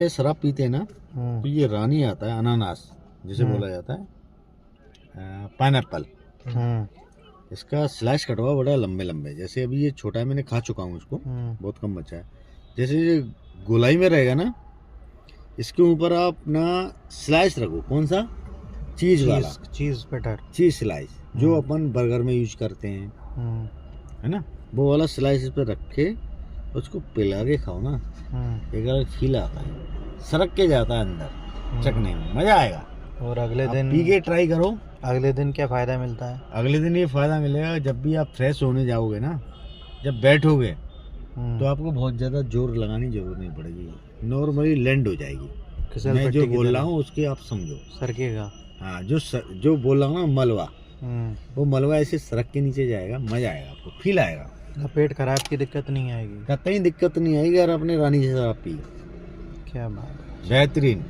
ये शराब पीते हैं ना, तो ये रानी आता है, अनानास जिसे बोला जाता है, पाइनएप्पल। इसका स्लाइस कटा हुआ बड़ा लंबे लंबे, जैसे अभी ये छोटा है, मैंने खा चुका हूँ इसको, बहुत कम बचा है। जैसे ये गोलाई में रहेगा ना, इसके ऊपर आप ना स्लाइस रखो, कौन सा, चीज वाला, चीज बटर, चीज स्लाइस, जो अपन बर्गर में यूज करते हैं, है ना, वो वाला स्लाइस इस पे रख के उसको पिला के खाओ ना, एक अलग फील आता है, सरक के जाता है अंदर, चखने में मजा आएगा। और अगले दिन पी के ट्राई करो। अगले दिन क्या फायदा मिलता है? अगले दिन ये फायदा मिलेगा, जब भी आप फ्रेश होने जाओगे ना, जब बैठोगे तो आपको बहुत ज़्यादा जोर लगाने की जरूरत नहीं पड़ेगी, नॉर्मली लैंड हो जाएगी। मैं जो बोल रहा हूँ उसके आप समझो, सरकेगा। हाँ, जो बोल रहा हूँ ना, मलबा, वो मलबा ऐसे सड़क के नीचे जाएगा, मजा आएगा, आपको फील आएगा। पेट खराब की दिक्कत नहीं आएगी, कतई दिक्कत नहीं आएगी, अगर अपने रानी से शराब पी। क्या बात है, बेहतरीन।